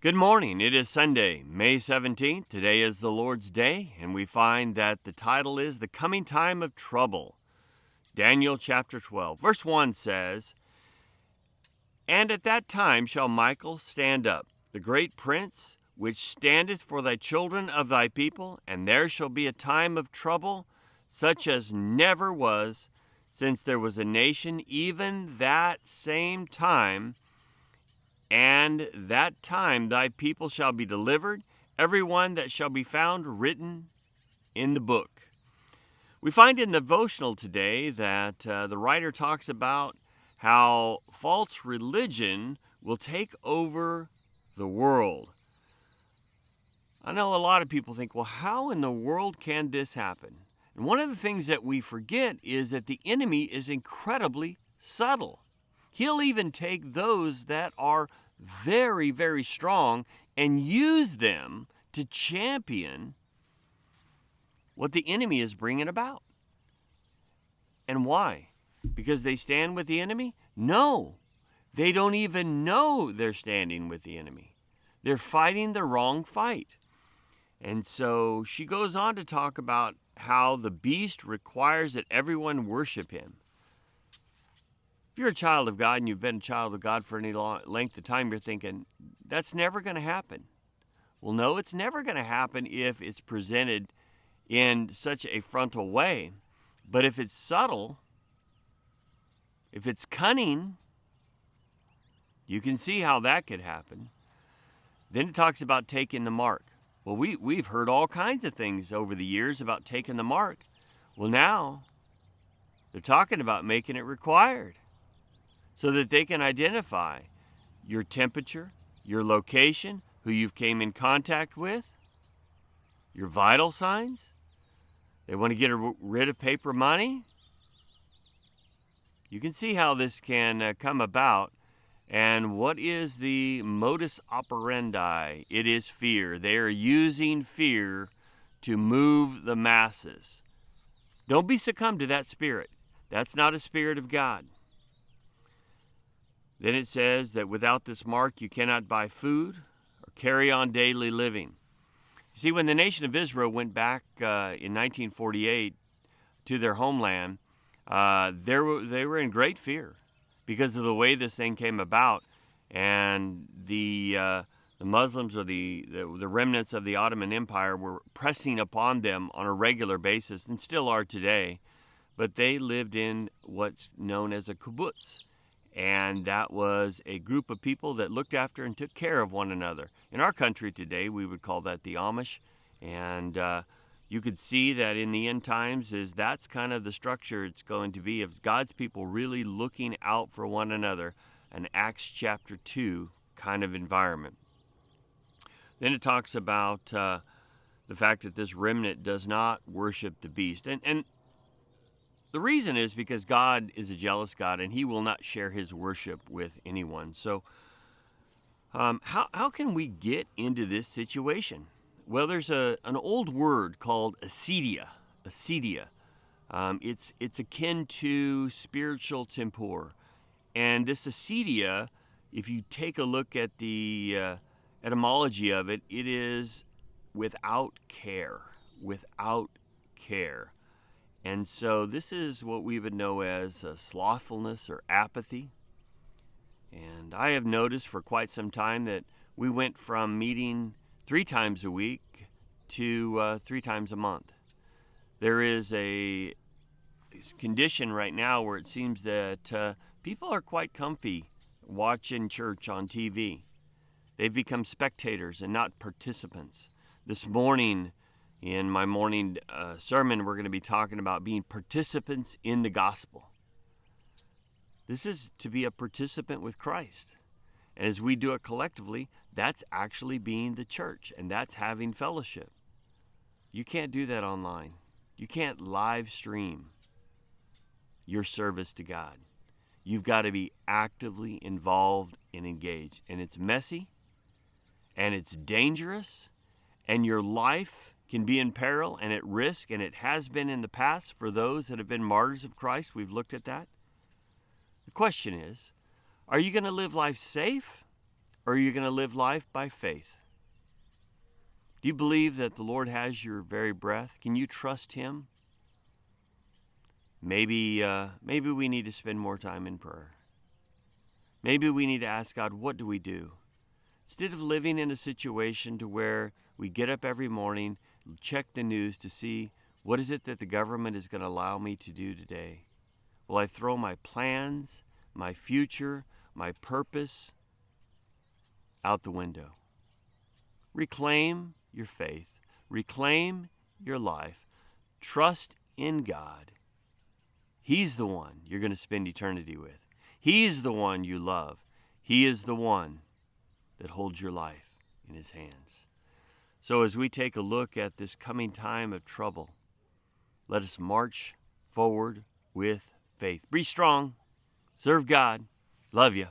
Good morning. It is Sunday, May 17th. Today is the Lord's Day, and we find that the title is The Coming Time of Trouble. Daniel chapter 12, verse 1 says, "And at that time shall Michael stand up, the great prince, which standeth for thy children of thy people, and there shall be a time of trouble, such as never was, since there was a nation, even that same time. And that time thy people shall be delivered, every one that shall be found written in the book." We find in the Devotional today that the writer talks about how false religion will take over the world. I know a lot of people think, well, how in the world can this happen? And one of the things that we forget is that the enemy is incredibly subtle. He'll even take those that are very, very strong and use them to champion what the enemy is bringing about. And why? Because they stand with the enemy? No, they don't even know they're standing with the enemy. They're fighting the wrong fight. And so she goes on to talk about how the beast requires that everyone worship him. If you're a child of God and you've been a child of God for any length of time, you're thinking, that's never going to happen. Well, no, it's never going to happen if it's presented in such a frontal way. But if it's subtle, if it's cunning, you can see how that could happen. Then it talks about taking the mark. Well, we've heard all kinds of things over the years about taking the mark. Well, now they're talking about making it required, so that they can identify your temperature, your location, who you've came in contact with, your vital signs. They want to get rid of paper money. You can see how this can come about. And what is the modus operandi? It is fear. They are using fear to move the masses. Don't be succumbed to that spirit. That's not a spirit of God. Then it says that without this mark you cannot buy food or carry on daily living. You see, when the nation of Israel went back in 1948 to their homeland, they were in great fear because of the way this thing came about. And the Muslims, or the remnants of the Ottoman Empire, were pressing upon them on a regular basis, and still are today. But they lived in what's known as a kibbutz. And that was a group of people that looked after and took care of one another. In our country today, we would call that the Amish. And you could see that in the end times that's kind of the structure it's going to be, of God's people really looking out for one another, an Acts chapter 2 kind of environment. Then it talks about the fact that this remnant does not worship the beast. And the reason is because God is a jealous God, and he will not share his worship with anyone. So how can we get into this situation? Well, there's an old word called acedia. Acedia. It's akin to spiritual tempor. And this acedia, if you take a look at the etymology of it, it is without care. Without care. And so this is what we would know as slothfulness or apathy. And I have noticed for quite some time that we went from meeting 3 times a week to 3 times a month. There is a condition right now where it seems that people are quite comfy watching church on TV. They've become spectators and not participants. This morning, in my morning sermon, we're going to be talking about being participants in the gospel. This is to be a participant with Christ. And as we do it collectively, that's actually being the church, and that's having fellowship. You can't do that online. You can't live stream your service to God. You've got to be actively involved and engaged. And it's messy, and it's dangerous, and your life can be in peril and at risk, and it has been in the past for those that have been martyrs of Christ. We've looked at that. The question is, are you going to live life safe, Or are you going to live life by faith? Do you believe that the Lord has your very breath? Can you trust Him? Maybe we need to spend more time in prayer. Maybe we need to ask God, what do we do? Instead of living in a situation to where we get up every morning, check the news to see what is it that the government is going to allow me to do today. Will I throw my plans, my future, my purpose out the window? Reclaim your faith. Reclaim your life. Trust in God. He's the one you're going to spend eternity with. He's the one you love. He is the one that holds your life in His hands. So as we take a look at this coming time of trouble, let us march forward with faith. Be strong. Serve God. Love you.